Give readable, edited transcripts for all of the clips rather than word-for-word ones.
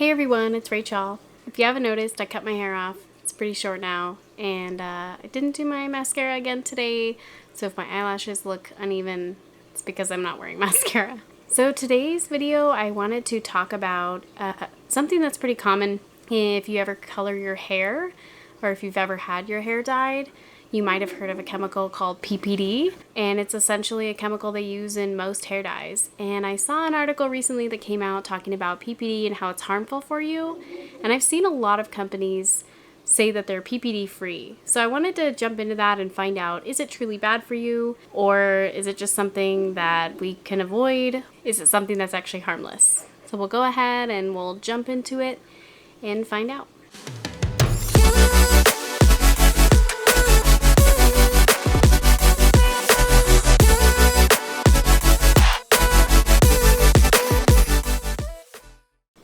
Hey everyone, it's Rachawl. If you haven't noticed, I cut my hair off. It's pretty short now, and I didn't do my mascara again today, so if my eyelashes look uneven, it's because I'm not wearing mascara. So today's video, I wanted to talk about something that's pretty common if you ever color your hair, or if you've ever had your hair dyed. You might have heard of a chemical called PPD, and it's essentially a chemical they use in most hair dyes. And I saw an article recently that came out talking about PPD and how it's harmful for you. And I've seen a lot of companies say that they're PPD free. So I wanted to jump into that and find out, is it truly bad for you? Or is it just something that we can avoid? Is it something that's actually harmless? So we'll go ahead and we'll jump into it and find out.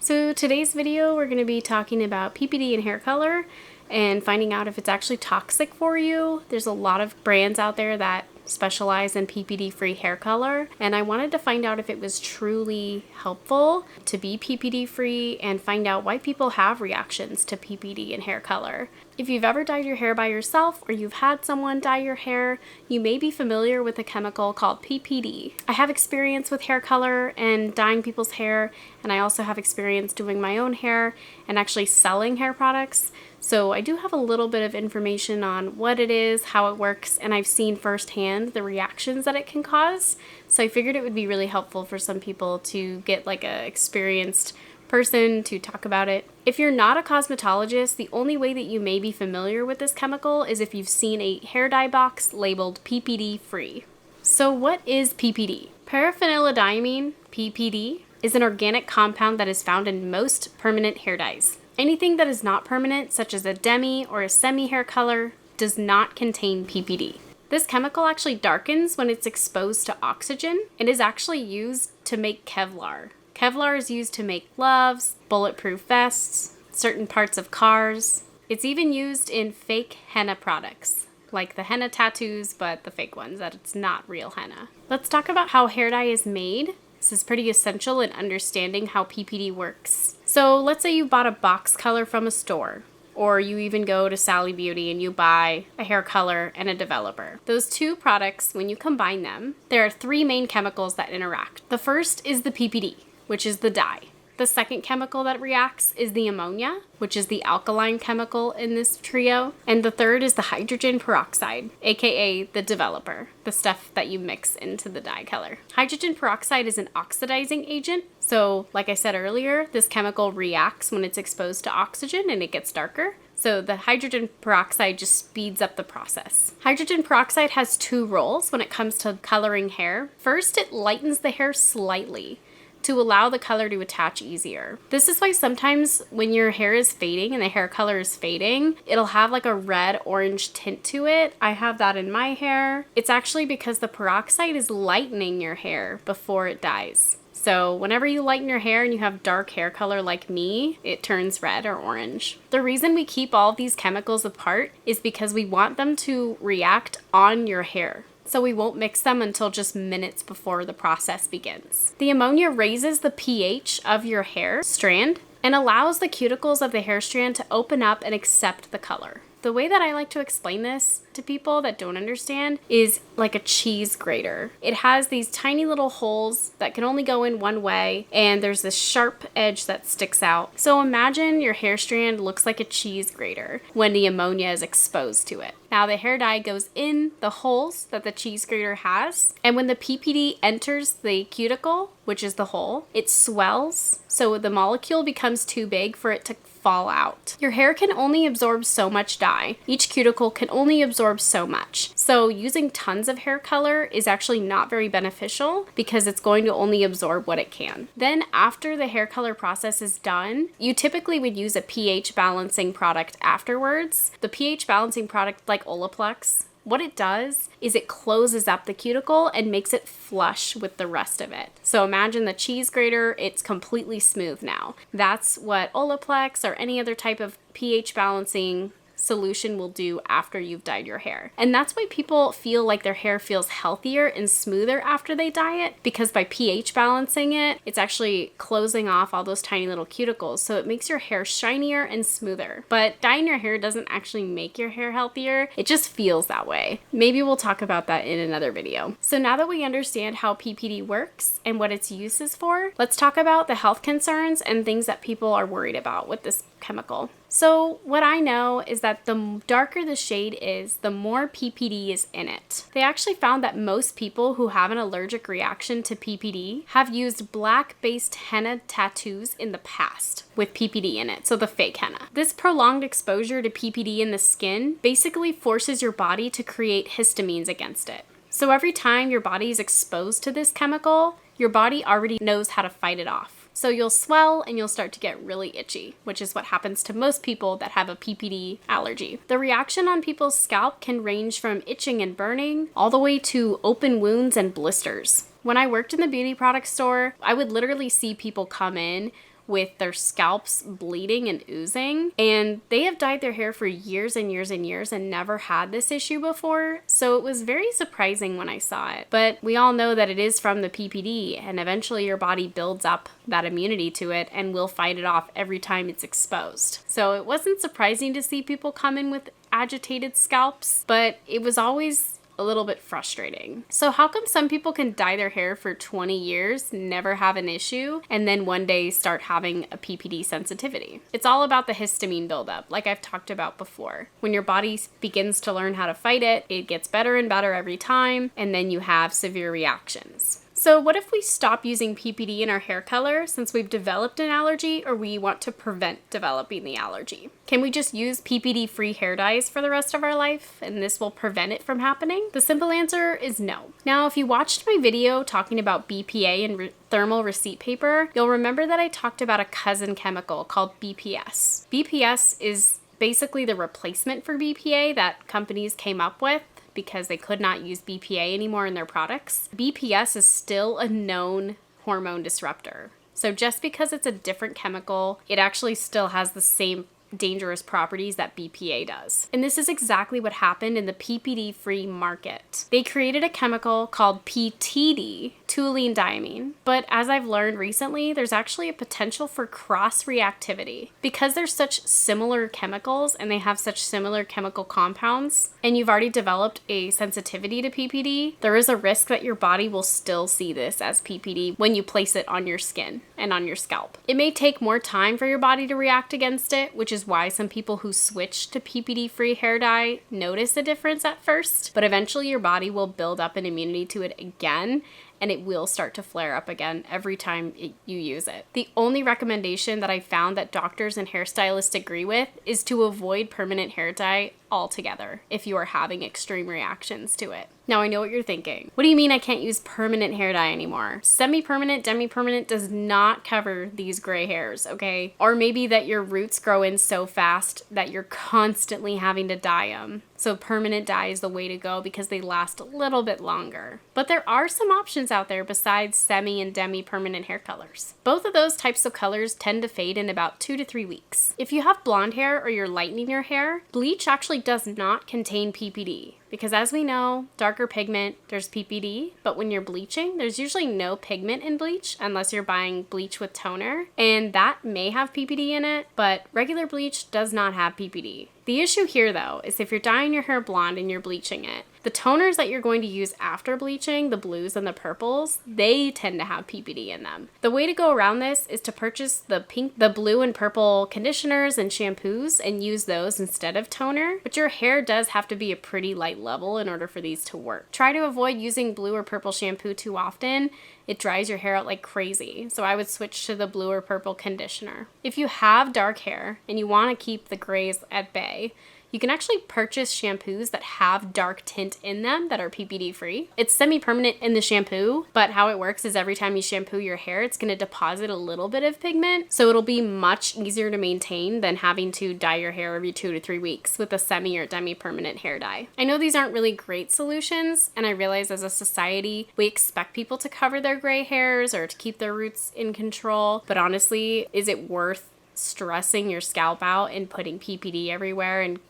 So today's video, we're going to be talking about PPD and hair color and finding out if it's actually toxic for you. There's a lot of brands out there that specialize in PPD-free hair color, and I wanted to find out if it was truly helpful to be PPD-free and find out why people have reactions to PPD and hair color. If you've ever dyed your hair by yourself or you've had someone dye your hair, you may be familiar with a chemical called PPD. I have experience with hair color and dyeing people's hair, and I also have experience doing my own hair and actually selling hair products. So I do have a little bit of information on what it is, how it works, and I've seen firsthand the reactions that it can cause. So I figured it would be really helpful for some people to get like a experienced person to talk about it. If you're not a cosmetologist, the only way that you may be familiar with this chemical is if you've seen a hair dye box labeled PPD free. So what is PPD? Paraphenyldiamine, PPD, is an organic compound that is found in most permanent hair dyes. Anything that is not permanent, such as a demi or a semi hair color, does not contain PPD. This chemical actually darkens when it's exposed to oxygen and is actually used to make Kevlar. Kevlar is used to make gloves, bulletproof vests, certain parts of cars. It's even used in fake henna products, like the henna tattoos, but the fake ones, that it's not real henna. Let's talk about how hair dye is made. This is pretty essential in understanding how PPD works. So let's say you bought a box color from a store, or you even go to Sally Beauty and you buy a hair color and a developer. Those two products, when you combine them, there are three main chemicals that interact. The first is the PPD, which is the dye. The second chemical that reacts is the ammonia, which is the alkaline chemical in this trio. And the third is the hydrogen peroxide, aka the developer, the stuff that you mix into the dye color. Hydrogen peroxide is an oxidizing agent. So like I said earlier, this chemical reacts when it's exposed to oxygen and it gets darker. So the hydrogen peroxide just speeds up the process. Hydrogen peroxide has two roles when it comes to coloring hair. First, it lightens the hair slightly to allow the color to attach easier. This is why sometimes when your hair is fading and the hair color is fading, it'll have like a red-orange tint to it. I have that in my hair. It's actually because the peroxide is lightening your hair before it dyes. So whenever you lighten your hair and you have dark hair color like me, it turns red or orange. The reason we keep all of these chemicals apart is because we want them to react on your hair. So we won't mix them until just minutes before the process begins. The ammonia raises the pH of your hair strand and allows the cuticles of the hair strand to open up and accept the color. The way that I like to explain this to people that don't understand is like a cheese grater. It has these tiny little holes that can only go in one way, and there's this sharp edge that sticks out. So imagine your hair strand looks like a cheese grater when the ammonia is exposed to it. Now the hair dye goes in the holes that the cheese grater has, and when the PPD enters the cuticle, which is the hole, it swells, so the molecule becomes too big for it to fall out. Your hair can only absorb so much dye. Each cuticle can only absorb so much. So using tons of hair color is actually not very beneficial because it's going to only absorb what it can. Then after the hair color process is done, you typically would use a pH balancing product afterwards. The pH balancing product like Olaplex, what it does is it closes up the cuticle and makes it flush with the rest of it. So imagine the cheese grater, it's completely smooth now. That's what Olaplex or any other type of pH balancing solution will do after you've dyed your hair. And that's why people feel like their hair feels healthier and smoother after they dye it, because by pH balancing it, it's actually closing off all those tiny little cuticles. So it makes your hair shinier and smoother. But dyeing your hair doesn't actually make your hair healthier. It just feels that way. Maybe we'll talk about that in another video. So now that we understand how PPD works and what its use is for, let's talk about the health concerns and things that people are worried about with this chemical. So what I know is that the darker the shade is, the more PPD is in it. They actually found that most people who have an allergic reaction to PPD have used black-based henna tattoos in the past with PPD in it, so the fake henna. This prolonged exposure to PPD in the skin basically forces your body to create histamines against it. So every time your body is exposed to this chemical, your body already knows how to fight it off. So you'll swell and you'll start to get really itchy, which is what happens to most people that have a PPD allergy. The reaction on people's scalp can range from itching and burning all the way to open wounds and blisters. When I worked in the beauty product store, I would literally see people come in with their scalps bleeding and oozing, and they have dyed their hair for years and years and years and never had this issue before, so it was very surprising when I saw it. But we all know that it is from the PPD, and eventually your body builds up that immunity to it and will fight it off every time it's exposed. So it wasn't surprising to see people come in with agitated scalps, but it was always a little bit frustrating. So how come some people can dye their hair for 20 years, never have an issue, and then one day start having a PPD sensitivity? It's all about the histamine buildup, like I've talked about before. When your body begins to learn how to fight it, it gets better and better every time, and then you have severe reactions. So what if we stop using PPD in our hair color since we've developed an allergy or we want to prevent developing the allergy? Can we just use PPD-free hair dyes for the rest of our life and this will prevent it from happening? The simple answer is no. Now, if you watched my video talking about BPA and thermal receipt paper, you'll remember that I talked about a cousin chemical called BPS. BPS is basically the replacement for BPA that companies came up with because they could not use BPA anymore in their products. BPS is still a known hormone disruptor. So just because it's a different chemical, it actually still has the same dangerous properties that BPA does. And this is exactly what happened in the PPD-free market. They created a chemical called PTD, toluene diamine, but as I've learned recently, there's actually a potential for cross-reactivity. Because they're such similar chemicals and they have such similar chemical compounds, and you've already developed a sensitivity to PPD, there is a risk that your body will still see this as PPD when you place it on your skin and on your scalp. It may take more time for your body to react against it, which is why some people who switch to PPD-free hair dye notice a difference at first, but eventually your body will build up an immunity to it again, and it will start to flare up again every time you use it. The only recommendation that I found that doctors and hairstylists agree with is to avoid permanent hair dye altogether if you are having extreme reactions to it. Now I know what you're thinking. What do you mean I can't use permanent hair dye anymore? Semi-permanent, demi-permanent does not cover these gray hairs, okay? Or maybe that your roots grow in so fast that you're constantly having to dye them. So permanent dye is the way to go because they last a little bit longer. But there are some options out there besides semi and demi-permanent hair colors. Both of those types of colors tend to fade in about 2 to 3 weeks. If you have blonde hair or you're lightening your hair, bleach actually does not contain PPD. Because as we know, darker pigment, there's PPD, but when you're bleaching, there's usually no pigment in bleach unless you're buying bleach with toner, and that may have PPD in it, but regular bleach does not have PPD. The issue here though is if you're dyeing your hair blonde and you're bleaching it, the toners that you're going to use after bleaching, the blues and the purples, they tend to have PPD in them. The way to go around this is to purchase the blue and purple conditioners and shampoos and use those instead of toner, but your hair does have to be a pretty light level in order for these to work. Try to avoid using blue or purple shampoo too often. It dries your hair out like crazy, so I would switch to the blue or purple conditioner. If you have dark hair and you want to keep the grays at bay, you can actually purchase shampoos that have dark tint in them that are PPD free. It's semi-permanent in the shampoo, but how it works is every time you shampoo your hair, it's going to deposit a little bit of pigment, so it'll be much easier to maintain than having to dye your hair every 2 to 3 weeks with a semi or demi-permanent hair dye. I know these aren't really great solutions, and I realize as a society, we expect people to cover their gray hairs or to keep their roots in control, but honestly, is it worth stressing your scalp out and putting PPD everywhere and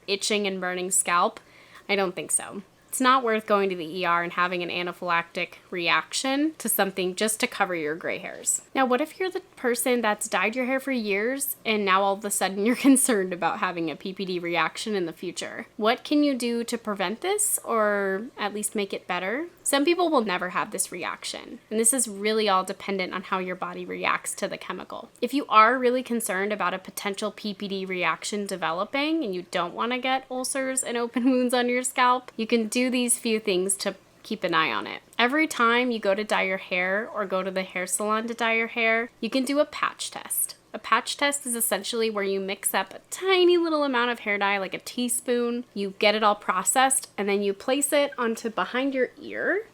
itching and burning scalp, I don't think so. It's not worth going to the ER and having an anaphylactic reaction to something just to cover your gray hairs. Now, what if you're the person that's dyed your hair for years and now all of a sudden you're concerned about having a PPD reaction in the future? What can you do to prevent this or at least make it better? Some people will never have this reaction, and this is really all dependent on how your body reacts to the chemical. If you are really concerned about a potential PPD reaction developing and you don't want to get ulcers and open wounds on your scalp, you can do these few things to keep an eye on it. Every time you go to dye your hair or go to the hair salon to dye your hair, you can do a patch test. A patch test is essentially where you mix up a tiny little amount of hair dye, like a teaspoon, you get it all processed, and then you place it onto behind your ear,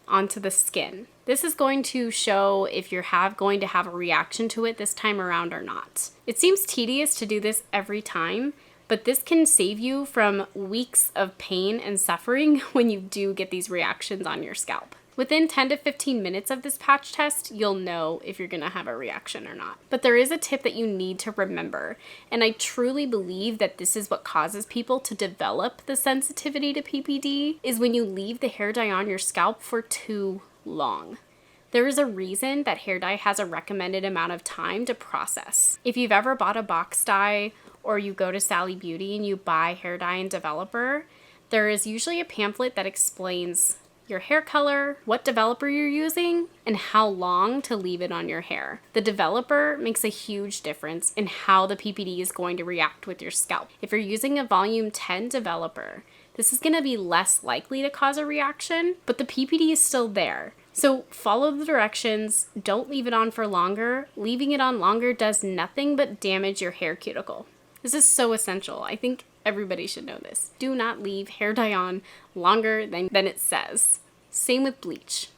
onto the skin. This is going to show if you're going to have a reaction to it this time around or not. It seems tedious to do this every time, but this can save you from weeks of pain and suffering when you do get these reactions on your scalp. Within 10 to 15 minutes of this patch test, you'll know if you're gonna have a reaction or not. But there is a tip that you need to remember, and I truly believe that this is what causes people to develop the sensitivity to PPD, is when you leave the hair dye on your scalp for too long. There is a reason that hair dye has a recommended amount of time to process. If you've ever bought a box dye or you go to Sally Beauty and you buy hair dye and developer, there is usually a pamphlet that explains your hair color, what developer you're using, and how long to leave it on your hair. The developer makes a huge difference in how the PPD is going to react with your scalp. If you're using a volume 10 developer, this is going to be less likely to cause a reaction, but the PPD is still there. So follow the directions, don't leave it on for longer. Leaving it on longer does nothing but damage your hair cuticle. This is so essential. I think everybody should know this. Do not leave hair dye on longer than it says. Same with bleach.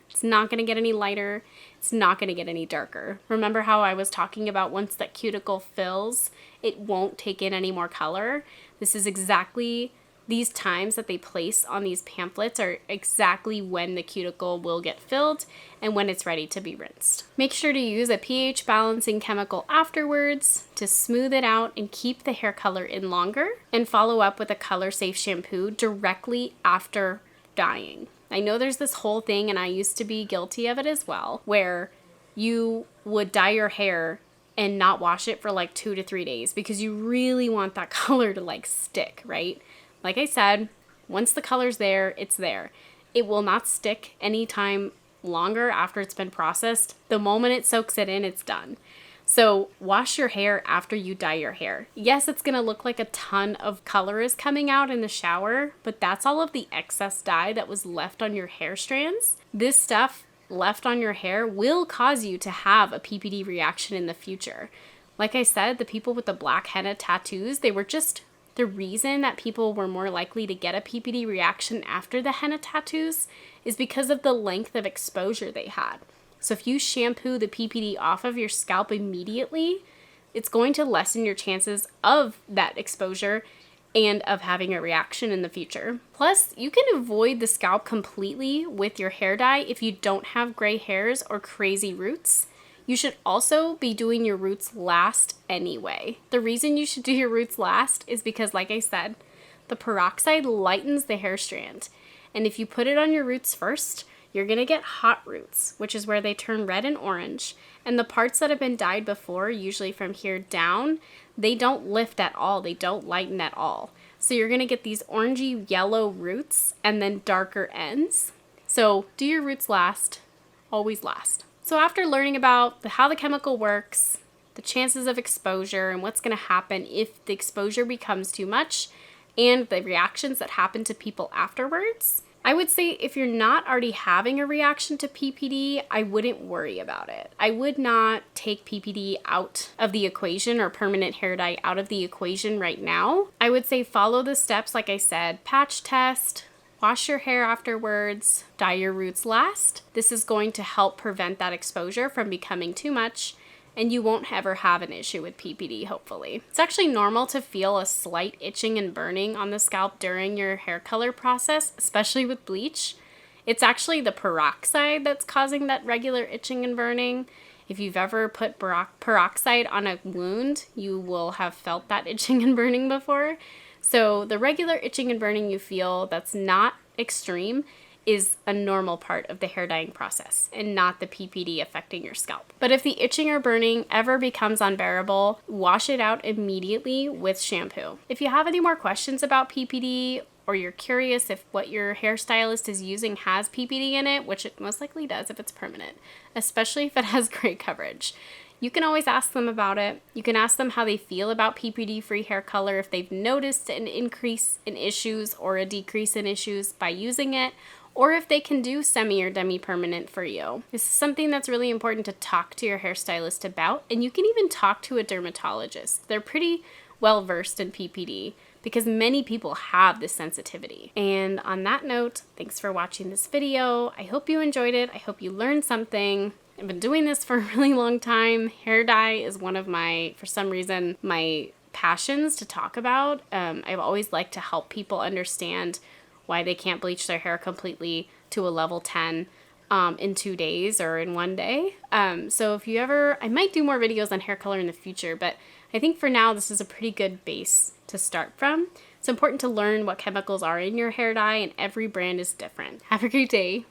It's not going to get any lighter. It's not going to get any darker. Remember how I was talking about once that cuticle fills, it won't take in any more color? This is exactly these times that they place on these pamphlets are exactly when the cuticle will get filled and when it's ready to be rinsed. Make sure to use a pH balancing chemical afterwards to smooth it out and keep the hair color in longer, and follow up with a color safe shampoo directly after dyeing. I know there's this whole thing, and I used to be guilty of it as well, where you would dye your hair and not wash it for like 2 to 3 days because you really want that color to like stick, right? Like I said, once the color's there, it's there. It will not stick anytime longer after it's been processed. The moment it soaks it in, it's done. So wash your hair after you dye your hair. Yes, it's going to look like a ton of color is coming out in the shower, but that's all of the excess dye that was left on your hair strands. This stuff left on your hair will cause you to have a PPD reaction in the future. Like I said, the people with the black henna tattoos, they were just the reason that people were more likely to get a PPD reaction after the henna tattoos is because of the length of exposure they had. So if you shampoo the PPD off of your scalp immediately, it's going to lessen your chances of that exposure and of having a reaction in the future. Plus, you can avoid the scalp completely with your hair dye if you don't have gray hairs or crazy roots. You should also be doing your roots last anyway. The reason you should do your roots last is because, like I said, the peroxide lightens the hair strand. And if you put it on your roots first, you're gonna get hot roots, which is where they turn red and orange. And the parts that have been dyed before, usually from here down, they don't lift at all. They don't lighten at all. So you're gonna get these orangey yellow roots and then darker ends. So do your roots last, always last. So after learning about how the chemical works, the chances of exposure, and what's going to happen if the exposure becomes too much, and the reactions that happen to people afterwards, I would say if you're not already having a reaction to PPD, I wouldn't worry about it. I would not take PPD out of the equation or permanent hair dye out of the equation right now. I would say follow the steps, like I said, patch test, wash your hair afterwards, dye your roots last. This is going to help prevent that exposure from becoming too much, and you won't ever have an issue with PPD, hopefully. It's actually normal to feel a slight itching and burning on the scalp during your hair color process, especially with bleach. It's actually the peroxide that's causing that regular itching and burning. If you've ever put peroxide on a wound, you will have felt that itching and burning before. So the regular itching and burning you feel that's not extreme is a normal part of the hair dyeing process and not the PPD affecting your scalp. But if the itching or burning ever becomes unbearable, wash it out immediately with shampoo. If you have any more questions about PPD, or you're curious if what your hairstylist is using has PPD in it, which it most likely does if it's permanent, especially if it has great coverage, you can always ask them about it. You can ask them how they feel about PPD-free hair color, if they've noticed an increase in issues or a decrease in issues by using it, or if they can do semi or demi-permanent for you. This is something that's really important to talk to your hairstylist about, and you can even talk to a dermatologist. They're pretty well versed in PPD because many people have this sensitivity. And on that note, thanks for watching this video. I hope you enjoyed it. I hope you learned something. I've been doing this for a really long time. Hair dye is one of my, for some reason, my passions to talk about. I've always liked to help people understand why they can't bleach their hair completely to a level 10 in 2 days or in 1 day. So if you ever, I might do more videos on hair color in the future, but I think for now this is a pretty good base to start from. It's important to learn what chemicals are in your hair dye, and every brand is different. Have a great day.